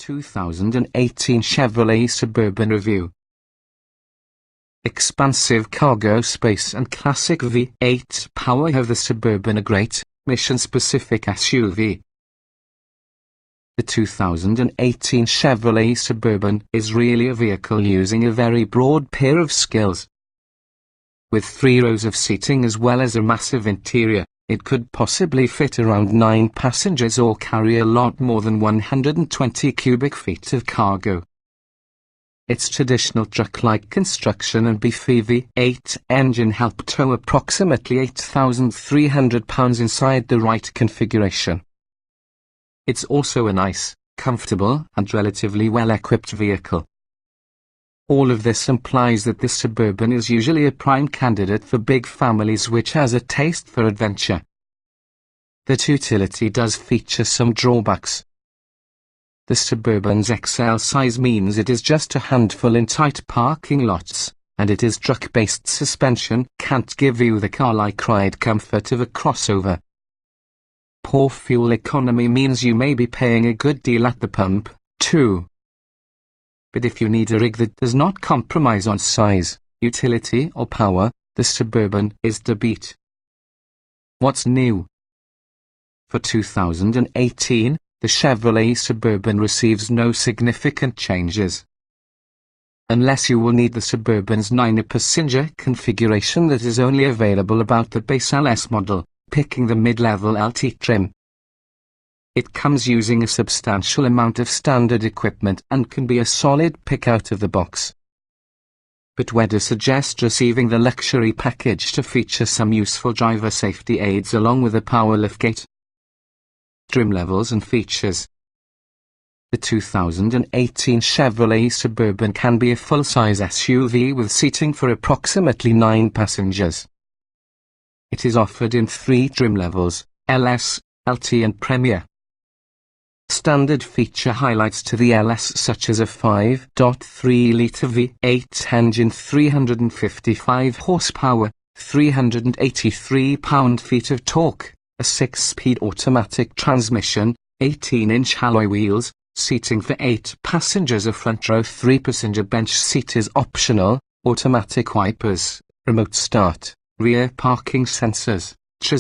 2018 Chevrolet Suburban Review. Expansive cargo space and classic V8 power have the Suburban a great, mission-specific SUV. The 2018 Chevrolet Suburban is really a vehicle using a very broad pair of skills. With 3 rows of seating as well as a massive interior, it could possibly fit around 9 passengers or carry a lot more than 120 cubic feet of cargo. Its traditional truck-like construction and beefy V8 engine help tow approximately 8,300 pounds inside the right configuration. It's also a nice, comfortable and relatively well-equipped vehicle. All of this implies that the Suburban is usually a prime candidate for big families which has a taste for adventure. The utility does feature some drawbacks. The Suburban's XL size means it is just a handful in tight parking lots, and its truck-based suspension can't give you the car-like ride comfort of a crossover. Poor fuel economy means you may be paying a good deal at the pump, too. But if you need a rig that does not compromise on size, utility or power, the Suburban is the beat. What's new? For 2018, the Chevrolet Suburban receives no significant changes. Unless you will need the Suburban's 9-passenger configuration that is only available about the base LS model, picking the mid-level LT trim. It comes using a substantial amount of standard equipment and can be a solid pick out of the box. But Weda suggests receiving the luxury package to feature some useful driver safety aids along with a power liftgate. Trim levels and features. The 2018 Chevrolet Suburban can be a full-size SUV with seating for approximately 9 passengers. It is offered in 3 trim levels, LS, LT and Premier. Standard feature highlights to the LS such as a 5.3-litre V8 engine, 355 horsepower, 383 pound-feet of torque, a 6-speed automatic transmission, 18-inch alloy wheels, seating for 8 passengers, a front row 3-passenger bench seat is optional, automatic wipers, remote start, rear parking sensors,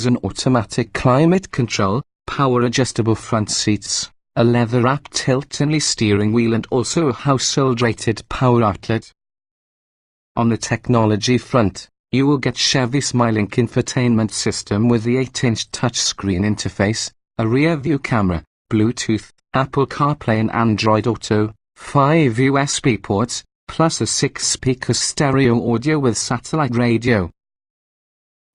an automatic climate control, power adjustable front seats, a leather-wrapped tilt-only steering wheel and also a household-rated power outlet. On the technology front, you will get Chevy's MyLink infotainment system with the 8-inch touchscreen interface, a rear-view camera, Bluetooth, Apple CarPlay and Android Auto, 5 USB ports, plus a 6-speaker stereo audio with satellite radio.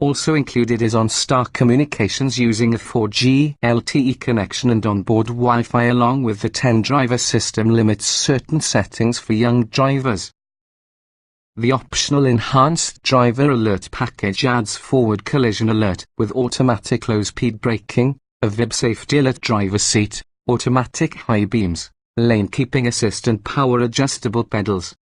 Also included is OnStar communications using a 4G LTE connection and onboard Wi-Fi, along with the 10-driver system limits certain settings for young drivers. The optional enhanced driver alert package adds forward collision alert with automatic low-speed braking, a VIB safety alert driver seat, automatic high beams, lane keeping assist and power adjustable pedals.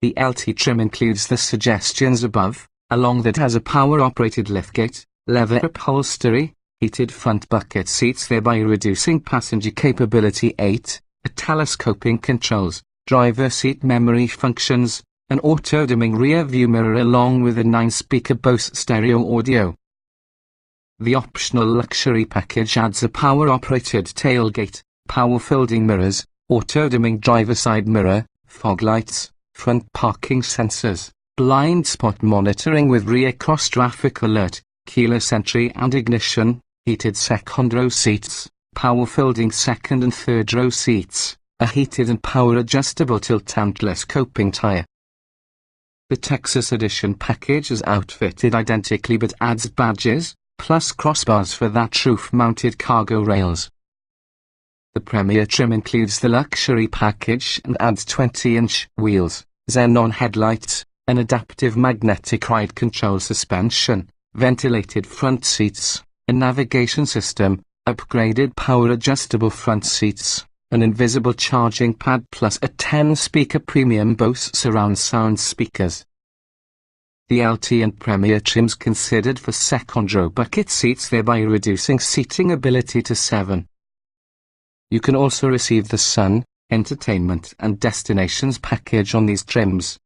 The LT trim includes the suggestions above, along that has a power-operated liftgate, leather upholstery, heated front bucket seats thereby reducing passenger capability 8, a telescoping controls, driver seat memory functions, an auto-dimming rear-view mirror along with a 9-speaker Bose stereo audio. The optional luxury package adds a power-operated tailgate, power-folding mirrors, auto-dimming driver side mirror, fog lights, front parking sensors, blind spot monitoring with rear cross-traffic alert, keyless entry and ignition, heated second-row seats, power-folding second and third-row seats, a heated and power-adjustable tilt and telescoping tire. The Texas Edition package is outfitted identically but adds badges, plus crossbars for that roof-mounted cargo rails. The Premier trim includes the luxury package and adds 20-inch wheels, xenon headlights, an adaptive magnetic ride control suspension, ventilated front seats, a navigation system, upgraded power adjustable front seats, an invisible charging pad plus a 10-speaker premium Bose surround sound speakers. The LT and Premier trims considered for second row bucket seats thereby reducing seating ability to 7. You can also receive the Sun, Entertainment and Destinations package on these trims.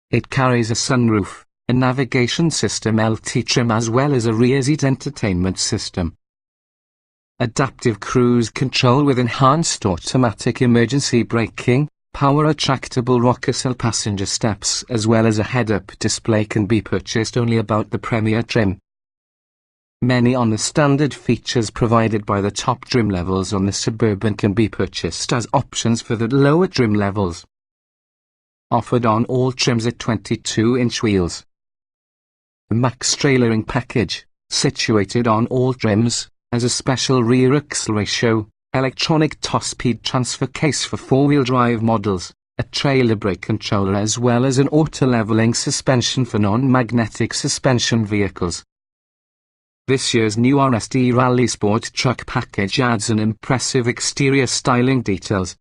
It carries a sunroof, a navigation system LT trim as well as a rear seat entertainment system. Adaptive cruise control with enhanced automatic emergency braking, power retractable rocker-cell passenger steps as well as a head-up display can be purchased only about the Premier trim. Many on the standard features provided by the top trim levels on the Suburban can be purchased as options for the lower trim levels. Offered on all trims at 22-inch wheels. The Max trailering package, situated on all trims, has a special rear axle ratio, electronic top-speed transfer case for four-wheel drive models, a trailer brake controller as well as an auto-leveling suspension for non-magnetic suspension vehicles. This year's new RSD Rally Sport Truck package adds an impressive exterior styling details.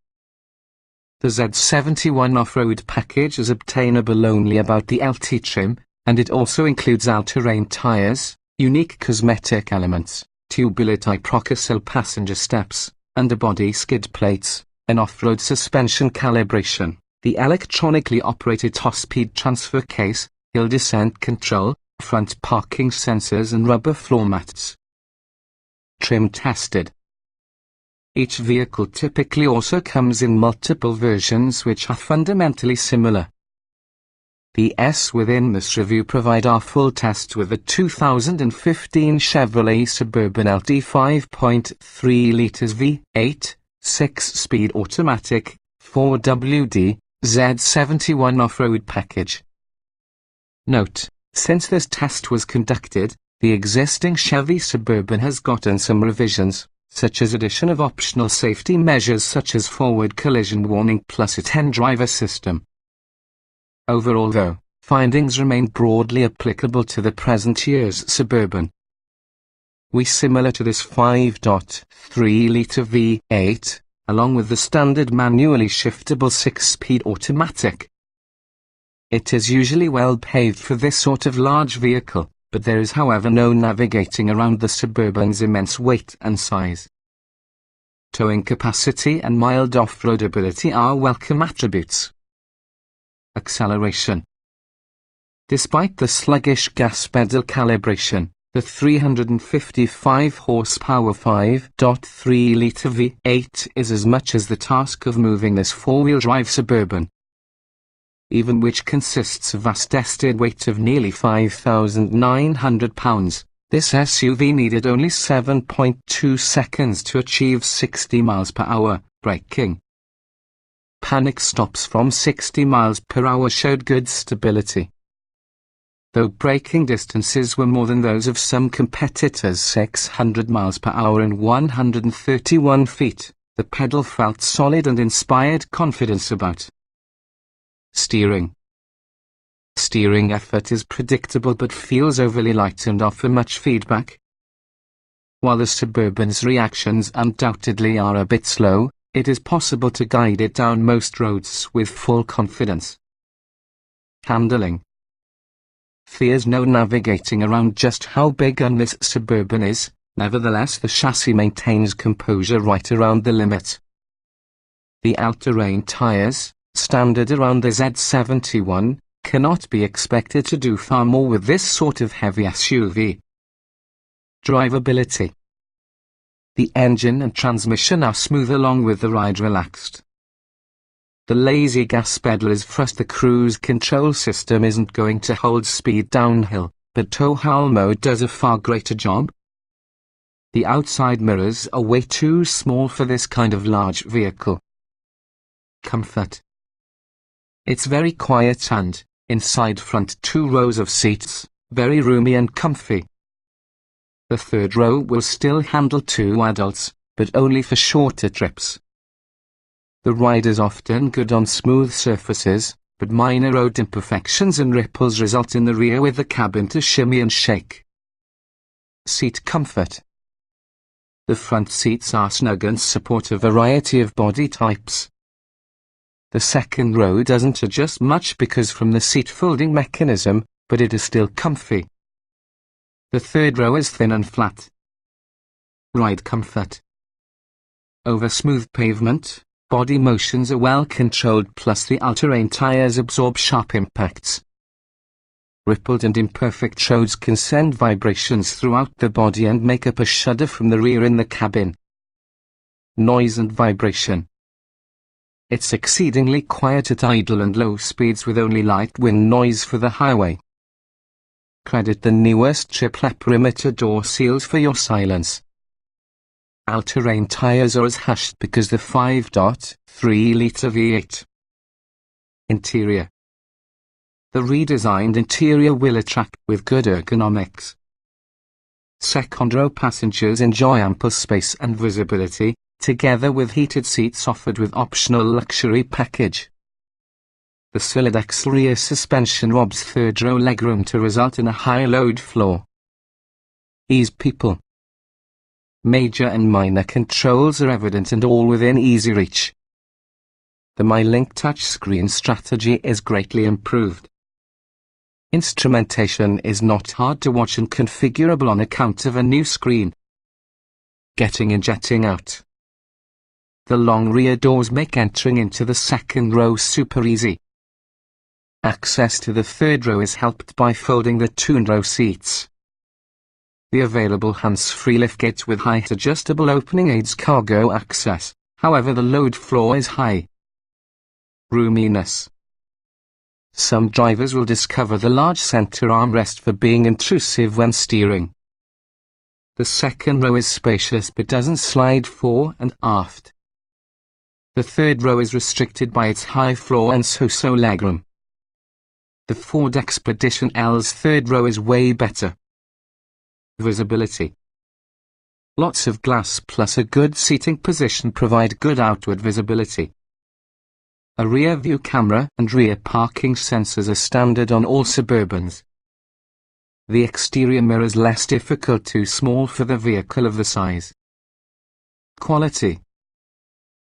The Z71 off-road package is obtainable only about the LT trim, and it also includes all-terrain tires, unique cosmetic elements, tubular-type rocker-cell passenger steps, underbody skid plates, an off-road suspension calibration, the electronically operated top-speed transfer case, hill descent control, front parking sensors and rubber floor mats. Trim tested. Each vehicle typically also comes in multiple versions which are fundamentally similar. The S within this review provide our full test with the 2015 Chevrolet Suburban LT 5.3 litres V8, 6-speed automatic, 4WD, Z71 off-road package. Note: since this test was conducted, the existing Chevy Suburban has gotten some revisions, such as addition of optional safety measures such as forward collision warning plus a 10-driver system. Overall though, findings remain broadly applicable to the present year's Suburban. Similar to this 5.3-litre V8, along with the standard manually shiftable 6-speed automatic. It is usually well paved for this sort of large vehicle, but there is however no navigating around the Suburban's immense weight and size. Towing capacity and mild off-road ability are welcome attributes. Acceleration. Despite the sluggish gas pedal calibration, the 355 horsepower 5.3-litre V8 is as much as the task of moving this four-wheel drive Suburban. Even which consists of a tested weight of nearly 5,900 pounds, this SUV needed only 7.2 seconds to achieve 60 miles per hour, braking. Panic stops from 60 miles per hour showed good stability. Though braking distances were more than those of some competitors 600 miles per hour and 131 feet, the pedal felt solid and inspired confidence about. Steering. Steering effort is predictable but feels overly light and offer much feedback. While the Suburban's reactions undoubtedly are a bit slow, it is possible to guide it down most roads with full confidence. Handling. Fears no navigating around just how big on this Suburban is, nevertheless the chassis maintains composure right around the limit. The all-terrain tires, standard around the Z71, cannot be expected to do far more with this sort of heavy SUV. Drivability. The engine and transmission are smooth along with the ride relaxed. The lazy gas pedal is first. The cruise control system isn't going to hold speed downhill, but tow haul mode does a far greater job. The outside mirrors are way too small for this kind of large vehicle. Comfort. It's very quiet and, inside front 2 rows of seats, very roomy and comfy. The third row will still handle 2 adults, but only for shorter trips. The ride is often good on smooth surfaces, but minor road imperfections and ripples result in the rear with the cabin to shimmy and shake. Seat comfort. The front seats are snug and support a variety of body types. The second row doesn't adjust much because from the seat folding mechanism, but it is still comfy. The third row is thin and flat. Ride comfort. Over smooth pavement, body motions are well controlled, plus the all-terrain tires absorb sharp impacts. Rippled and imperfect roads can send vibrations throughout the body and make up a shudder from the rear in the cabin. Noise and vibration. It's exceedingly quiet at idle and low speeds with only light wind noise for the highway. Credit the newest triple perimeter door seals for your silence. All-terrain tires are as hushed because the 5.3-litre V8. Interior. The redesigned interior will attract with good ergonomics. Second-row passengers enjoy ample space and visibility, together with heated seats offered with optional luxury package. The solid X rear suspension robs third-row legroom to result in a high load floor. Ease people. Major and minor controls are evident and all within easy reach. The MyLink touchscreen strategy is greatly improved. Instrumentation is not hard to watch and configurable on account of a new screen. Getting and jetting out. The long rear doors make entering into the second row super easy. Access to the third row is helped by folding the two-row seats. The available hands-free liftgate with height adjustable opening aids cargo access, however the load floor is high. Roominess. Some drivers will discover the large center armrest for being intrusive when steering. The second row is spacious but doesn't slide fore and aft. The third row is restricted by its high floor and so-so legroom. The Ford Expedition L's third row is way better. Visibility. Lots of glass plus a good seating position provide good outward visibility. A rear view camera and rear parking sensors are standard on all Suburbans. The exterior mirror is less difficult, too small for the vehicle of the size. Quality.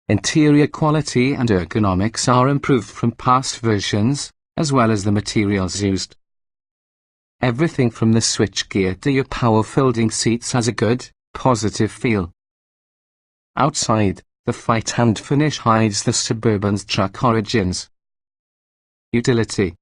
Interior quality and ergonomics are improved from past versions, as well as the materials used. Everything from the switchgear to your power folding seats has a good, positive feel. Outside, the fight hand finish hides the Suburban's truck origins. Utility.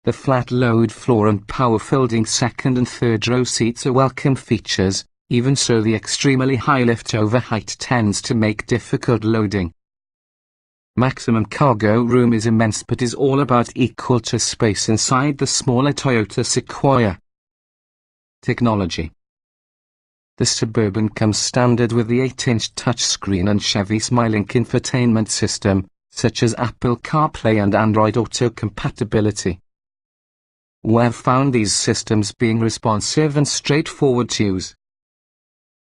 The flat load floor and power folding second and third row seats are welcome features, even so the extremely high lift-over height tends to make difficult loading. Maximum cargo room is immense but is all about equal to space inside the smaller Toyota Sequoia. Technology. The Suburban comes standard with the 8-inch touchscreen and Chevy's MyLink infotainment system, such as Apple CarPlay and Android Auto compatibility. We've found these systems being responsive and straightforward to use.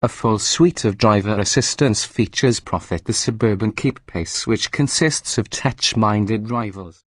A full suite of driver assistance features profit the Suburban keep pace, which consists of touch-minded rivals.